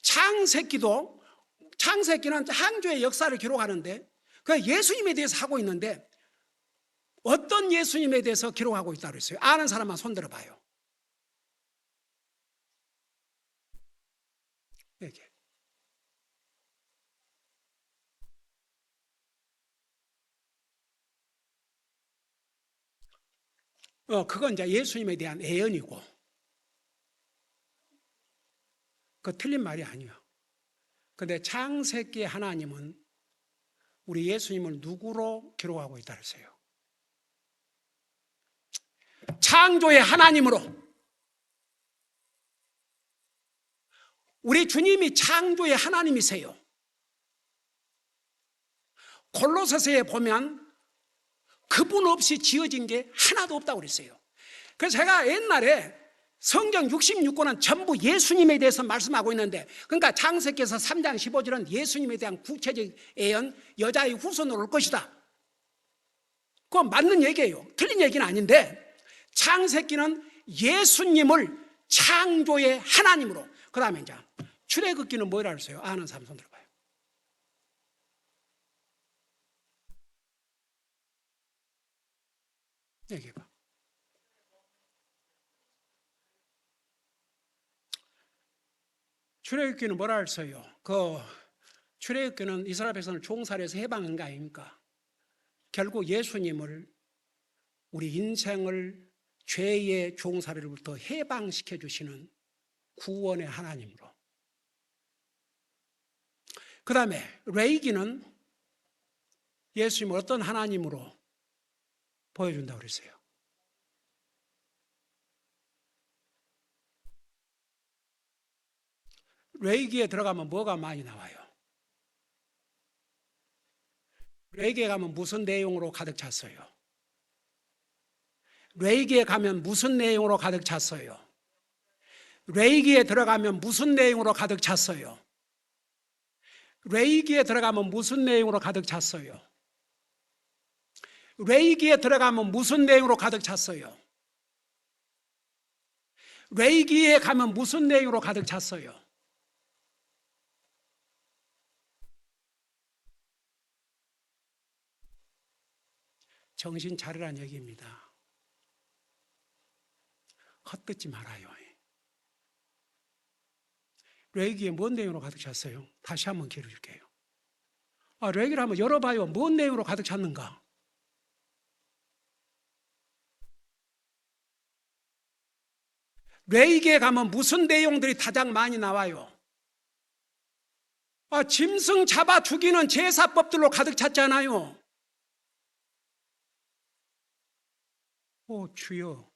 창세기는 창조의 역사를 기록하는데 그 예수님에 대해서 하고 있는데 어떤 예수님에 대해서 기록하고 있다고 했어요? 아는 사람만 손 들어봐요. 이렇게. 그건 이제 예수님에 대한 예언이고, 그 틀린 말이 아니에요. 근데 창세기의 하나님은 우리 예수님을 누구로 기록하고 있다 그랬어요? 창조의 하나님으로. 우리 주님이 창조의 하나님이세요. 골로새서에 보면 그분 없이 지어진 게 하나도 없다고 그랬어요. 그래서 제가 옛날에 성경 66권은 전부 예수님에 대해서 말씀하고 있는데, 그러니까 창세기에서 3장 15절은 예수님에 대한 구체적 예언, 여자의 후손으로 올 것이다. 그건 맞는 얘기예요. 틀린 얘기는 아닌데, 창세기는 예수님을 창조의 하나님으로, 그 다음에 이제 출애굽기는 뭐라 그랬어요? 아는 사람 손 들어봐요. 얘기해봐. 출애굽기는 뭐라 했어요? 출애굽기는 이스라엘 백성을 종살이에서 해방한 거 아닙니까? 결국 예수님을, 우리 인생을 죄의 종살이로부터 해방시켜 주시는 구원의 하나님으로. 그 다음에 레위기는 예수님을 어떤 하나님으로 보여준다고 그랬어요? 레위기에 들어가면 뭐가 많이 나와요? 레위기에 가면 무슨 내용으로 가득 찼어요? 레위기에 가면 무슨 내용으로 가득 찼어요? 레위기에 들어가면 무슨 내용으로 가득 찼어요? 레위기에 들어가면 무슨 내용으로 가득 찼어요? 레위기에 들어가면 무슨 내용으로 가득 찼어요? 레위기에 가면 무슨 내용으로 가득 찼어요? 정신 차리란 얘기입니다. 헛듣지 말아요. 레위기에 뭔 내용으로 가득 찼어요? 다시 한번 기회를 줄게요. 레위기를 한번 열어봐요. 뭔 내용으로 가득 찼는가? 레위기에 가면 무슨 내용들이 가장 많이 나와요? 짐승 잡아 죽이는 제사법들로 가득 찼잖아요. 주여.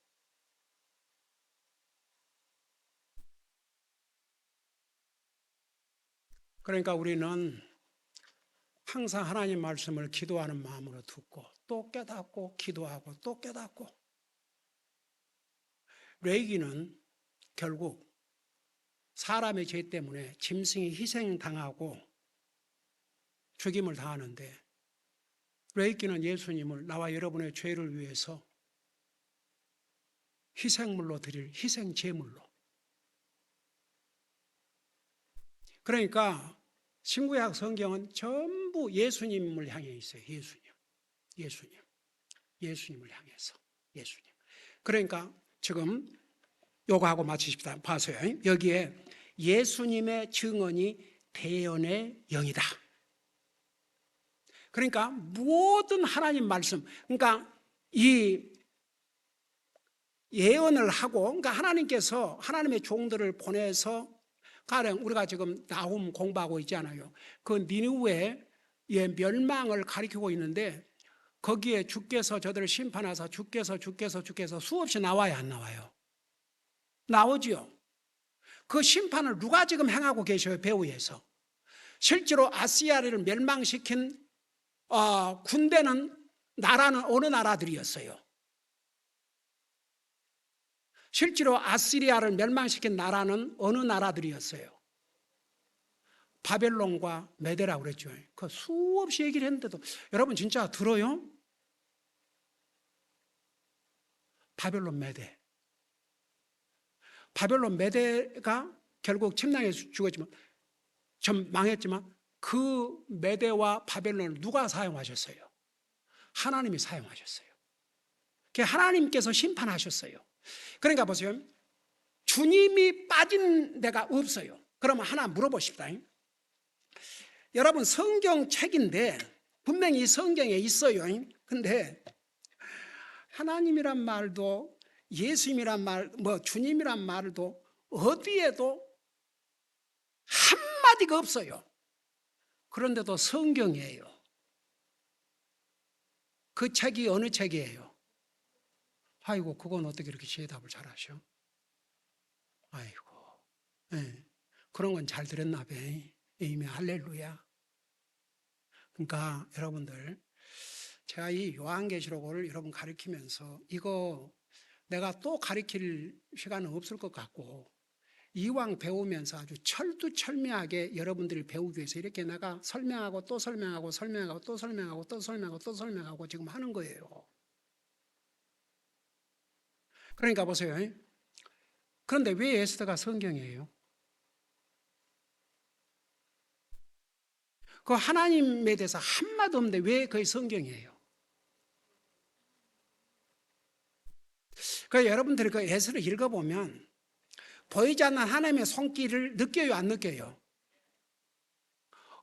그러니까 우리는 항상 하나님 말씀을 기도하는 마음으로 듣고 또 깨닫고 기도하고 또 깨닫고. 레위기는 결국 사람의 죄 때문에 짐승이 희생당하고 죽임을 당하는데, 레위기는 예수님을 나와 여러분의 죄를 위해서 희생물로 드릴 희생제물로. 그러니까 신구약 성경은 전부 예수님을 향해 있어요. 예수님을 향해서. 예수님. 그러니까 지금 요거 하고 마치십시다. 봐서요. 여기에 예수님의 증언이 대언의 영이다. 그러니까 모든 하나님 말씀, 그러니까 이 예언을 하고, 그러니까 하나님께서 하나님의 종들을 보내서, 가령 우리가 지금 나훔 공부하고 있잖아요. 그 니느웨의 멸망을 가리키고 있는데, 거기에 주께서 저들을 심판하사 주께서 수없이 나와야 안 나와요? 나오지요. 그 심판을 누가 지금 행하고 계셔요? 배후에서. 실제로 아시아를 멸망시킨 군대는, 나라는 어느 나라들이었어요? 실제로 아시리아를 멸망시킨 나라는 어느 나라들이었어요? 바벨론과 메데라고 그랬죠. 그 수없이 얘기를 했는데도 여러분 진짜 들어요? 바벨론 메데가 결국 침략해서 죽었지만, 좀 망했지만, 그 메데와 바벨론을 누가 사용하셨어요? 하나님이 사용하셨어요. 하나님께서 심판하셨어요. 그러니까 보세요. 주님이 빠진 데가 없어요. 그러면 하나 물어보십시다. 여러분 성경책인데 분명히 이 성경에 있어요. 근데 하나님이란 말도 예수님이란 말, 주님이란 말도 어디에도 한마디가 없어요. 그런데도 성경이에요. 그 책이 어느 책이에요? 아이고, 그건 어떻게 이렇게 대답을 잘하셔? 아이고, 네. 그런 건 잘 들었나 봐. 이미 할렐루야. 그러니까 여러분들, 제가 이 요한계시록을 여러분 가르치면서 이거 내가 또 가르칠 시간은 없을 것 같고, 이왕 배우면서 아주 철두철미하게 여러분들이 배우기 위해서 이렇게 내가 설명하고 또 설명하고 설명하고 또 설명하고 또 설명하고 또 설명하고 지금 하는 거예요. 그러니까 보세요. 그런데 왜 에스더가 성경이에요? 그 하나님에 대해서 한마디 없는데 왜 그게 성경이에요? 그러니까 여러분들이 그 에스더를 읽어보면 보이지 않는 하나님의 손길을 느껴요, 안 느껴요?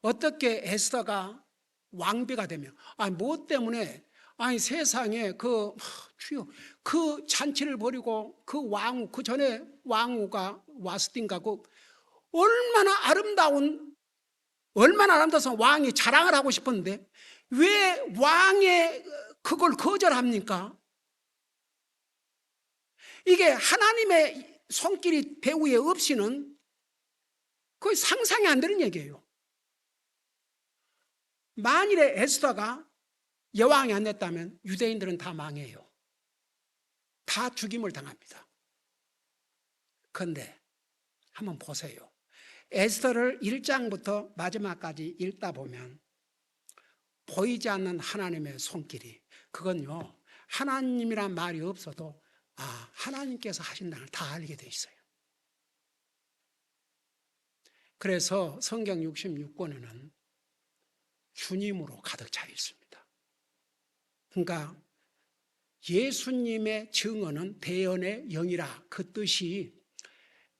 어떻게 에스더가 왕비가 되면, 뭐 때문에, 세상에 그 잔치를 벌이고 그 왕후, 그 전에 왕후가 와스틴가, 얼마나 아름다워서 왕이 자랑을 하고 싶었는데 왜 왕의 그걸 거절합니까? 이게 하나님의 손길이 배후에 없이는 거의 상상이 안 되는 얘기예요. 만일에 에스더가 여왕이 안 됐다면 유대인들은 다 망해요. 다 죽임을 당합니다. 그런데 한번 보세요. 에스더를 1장부터 마지막까지 읽다 보면 보이지 않는 하나님의 손길이, 그건요, 하나님이란 말이 없어도 하나님께서 하신다는 걸 다 알게 돼 있어요. 그래서 성경 66권에는 주님으로 가득 차 있습니다. 그러니까 예수님의 증언은 대언의 영이라, 그 뜻이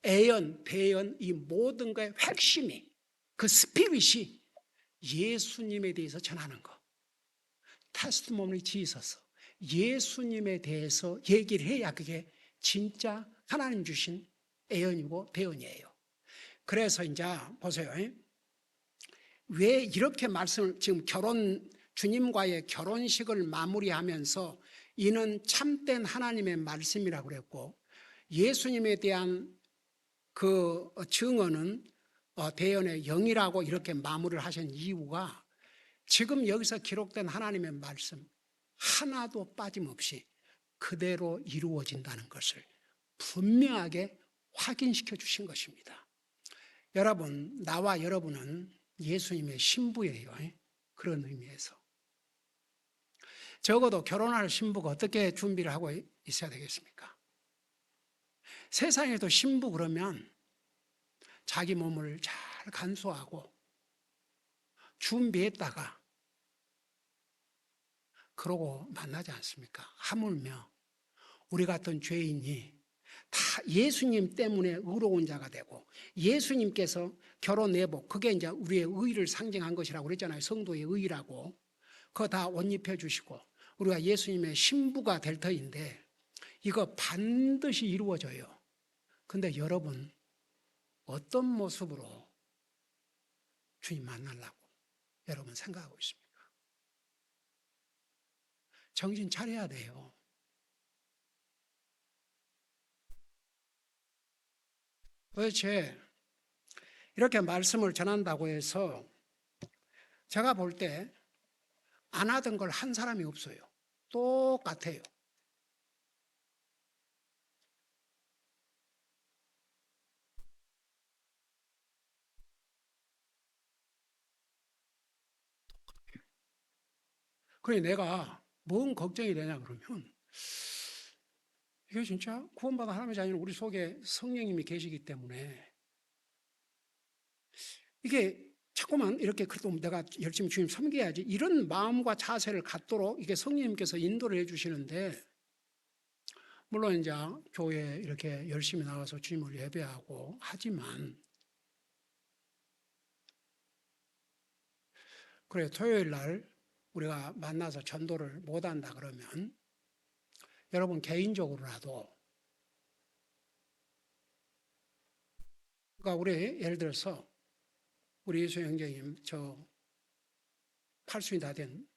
애연, 대연, 이 모든 거의 핵심이, 그 스피릿이 예수님에 대해서 전하는 거. 테스티모니 지서서 예수님에 대해서 얘기를 해야 그게 진짜 하나님 주신 애연이고 대언이에요. 그래서 이제 보세요. 왜 이렇게 말씀을, 지금 주님과의 결혼식을 마무리하면서 이는 참된 하나님의 말씀이라고 그랬고, 예수님에 대한 그 증언은 대언의 영이라고 이렇게 마무리를 하신 이유가, 지금 여기서 기록된 하나님의 말씀 하나도 빠짐없이 그대로 이루어진다는 것을 분명하게 확인시켜 주신 것입니다. 여러분, 나와 여러분은 예수님의 신부예요. 그런 의미에서. 적어도 결혼할 신부가 어떻게 준비를 하고 있어야 되겠습니까? 세상에도 신부 그러면 자기 몸을 잘 간수하고 준비했다가 그러고 만나지 않습니까? 하물며 우리 같은 죄인이 다 예수님 때문에 의로운 자가 되고 예수님께서 결혼 내복, 그게 이제 우리의 의를 상징한 것이라고 그랬잖아요. 성도의 의라고. 그거 다 옷 입혀주시고 우리가 예수님의 신부가 될 터인데 이거 반드시 이루어져요. 근데 여러분 어떤 모습으로 주님 만나려고 여러분 생각하고 있습니까? 정신 차려야 돼요. 도대체 이렇게 말씀을 전한다고 해서 제가 볼 때 안 하던 걸 한 사람이 없어요. 똑같아요. 그래 내가 뭔 걱정이 되냐 그러면 이게 진짜 구원받은 하나님의 자녀는 우리 속에 성령님이 계시기 때문에 이게 자꾸만 이렇게 그래도 내가 열심히 주님 섬겨야지 이런 마음과 자세를 갖도록 이게 성령님께서 인도를 해주시는데 물론 이제 교회에 이렇게 열심히 나가서 주님을 예배하고 하지만 그래 토요일 날 우리가 만나서 전도를 못한다 그러면 여러분 개인적으로라도 그러니까 우리 예를 들어서 우리 예수 형제님 저 80이 다 된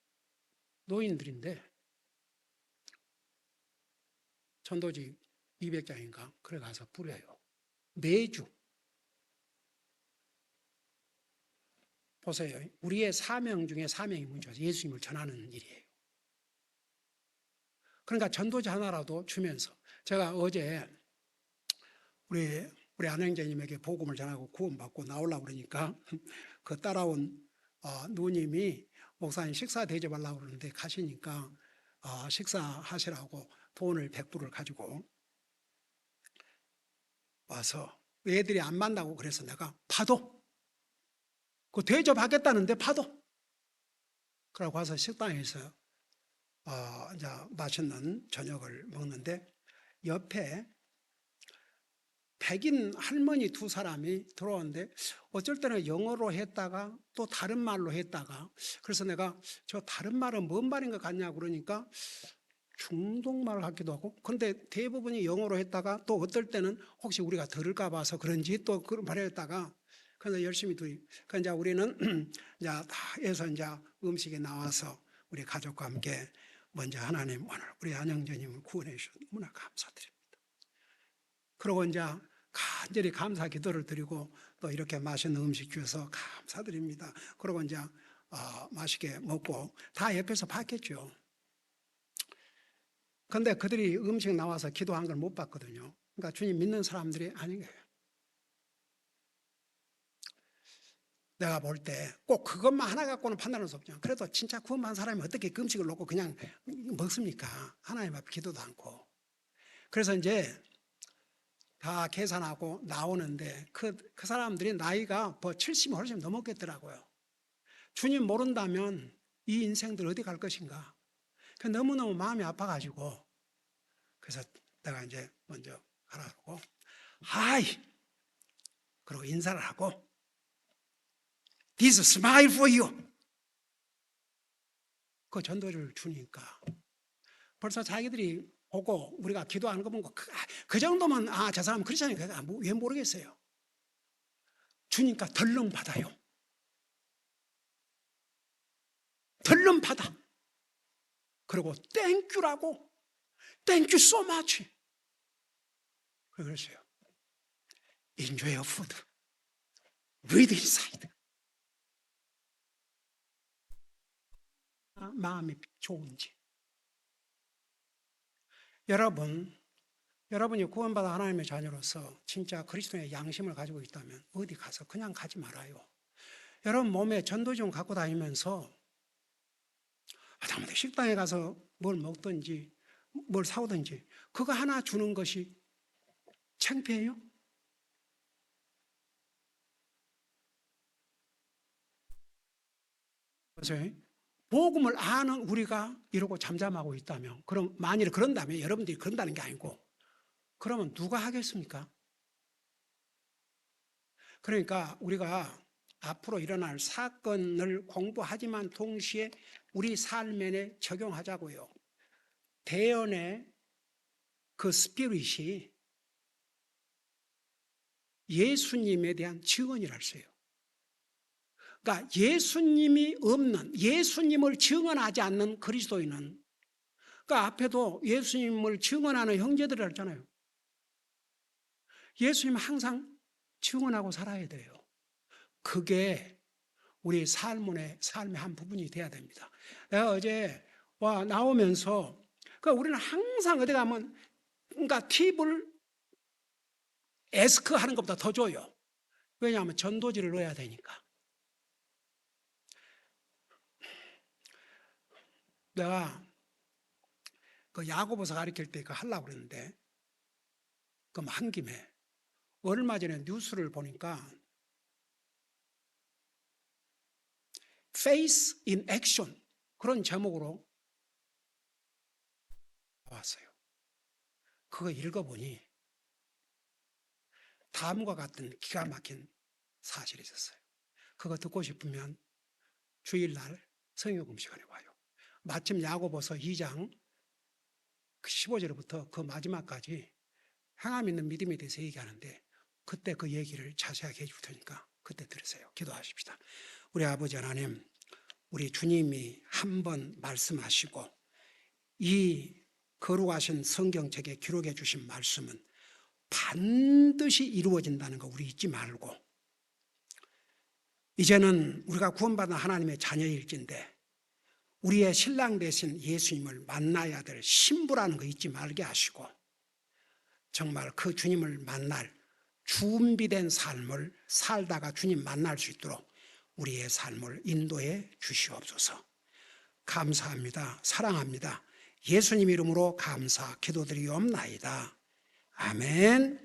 노인들인데 전도지 200장인가 그래 가서 뿌려요. 매주 보세요. 우리의 사명 중에 사명이 뭔지 아세요? 예수님을 전하는 일이에요. 그러니까 전도지 하나라도 주면서 제가 어제 우리 안행자님에게 복음을 전하고 구원받고 나오려고 그러니까 그 따라온 누님이 목사님 식사 대접하려고 그러는데 가시니까 식사하시라고 돈을 100불을 가지고 와서 애들이 안 만나고 그래서 내가 파도 그 대접하겠다는데 파도 그러고 와서 식당에서 이제 맛있는 저녁을 먹는데 옆에 백인 할머니 두 사람이 들어오는데 어쩔 때는 영어로 했다가 또 다른 말로 했다가 그래서 내가 저 다른 말은 뭔 말인 것 같냐고 그러니까 중동말 같기도 하고 근데 대부분이 영어로 했다가 또 어떨 때는 혹시 우리가 들을까 봐서 그런지 또 그런 말을 했다가 그래서 열심히 그러니까 이제 우리는 이제 다 해서 이제 음식이 나와서 우리 가족과 함께 먼저 하나님 오늘 우리 안영자님을 구원해 주셔서 너무나 감사드립니다. 그리고 이제 간절히 감사 기도를 드리고 또 이렇게 맛있는 음식 주셔서 감사드립니다. 그리고 이제 맛있게 먹고 다 옆에서 봤겠죠. 근데 그들이 음식 나와서 기도한 걸 못 봤거든요. 그러니까 주님 믿는 사람들이 아닌 거예요. 내가 볼 때 꼭 그것만 하나 갖고는 판단할 수 없죠. 그래도 진짜 구원받은 사람이 어떻게 그 음식을 놓고 그냥 먹습니까? 하나님 앞에 기도도 않고. 그래서 이제 다 계산하고 나오는데 그 사람들이 나이가 70이 훨씬 넘었겠더라고요. 주님 모른다면 이 인생들 어디 갈 것인가. 너무너무 마음이 아파가지고 그래서 내가 이제 먼저 가라고 하이 그리고 인사를 하고 This smile for you 그 전도를 주니까 벌써 자기들이 보고 우리가 기도하는 거 보고 그 정도면 저 사람은 크리스찬이니까 왜 모르겠어요. 주니까 덜렁 받아요. 덜렁 받아. 그리고 땡큐라고 땡큐 so much 그랬어요. Enjoy your food. Read inside. 얼마나 마음이 좋은지. 여러분이 구원받아 하나님의 자녀로서 진짜 그리스도의 양심을 가지고 있다면 어디 가서 그냥 가지 말아요. 여러분 몸에 전도지원 갖고 다니면서 하다못해 식당에 가서 뭘 먹든지 뭘 사오든지 그거 하나 주는 것이 창피해요? 그래서 복음을 아는 우리가 이러고 잠잠하고 있다면, 그럼 만일 그런다면, 여러분들이 그런다는 게 아니고, 그러면 누가 하겠습니까? 그러니까 우리가 앞으로 일어날 사건을 공부하지만 동시에 우리 삶에 적용하자고요. 대언의 그 스피릿이 예수님에 대한 증언이랄세요. 그러니까 예수님이 없는, 예수님을 증언하지 않는 그리스도인은, 그러니까 앞에도 예수님을 증언하는 형제들이라 했잖아요. 예수님 항상 증언하고 살아야 돼요. 그게 우리 삶의 한 부분이 돼야 됩니다. 내가 어제 나오면서 그러니까 우리는 항상 어디 가면 그러니까 팁을 에스크 하는 것보다 더 줘요. 왜냐하면 전도지를 넣어야 되니까. 내가 그 야고보서 가르칠 때 그거 하려고 그랬는데 그럼 한 김에 얼마 전에 뉴스를 보니까 Faith in Action 그런 제목으로 나왔어요. 그거 읽어보니 다음과 같은 기가 막힌 사실이 있었어요. 그거 듣고 싶으면 주일날 성경금 시간에 와요. 마침 야고보서 2장 15절부터 그 마지막까지 행함 있는 믿음에 대해서 얘기하는데 그때 그 얘기를 자세하게 해줄 테니까 그때 들으세요. 기도하십시다. 우리 아버지 하나님, 우리 주님이 한 번 말씀하시고 이 거룩하신 성경책에 기록해 주신 말씀은 반드시 이루어진다는 거 우리 잊지 말고, 이제는 우리가 구원받은 하나님의 자녀일진데 우리의 신랑 되신 예수님을 만나야 될 신부라는 거 잊지 말게 하시고 정말 그 주님을 만날 준비된 삶을 살다가 주님 만날 수 있도록 우리의 삶을 인도해 주시옵소서. 감사합니다. 사랑합니다. 예수님 이름으로 감사 기도드리옵나이다. 아멘.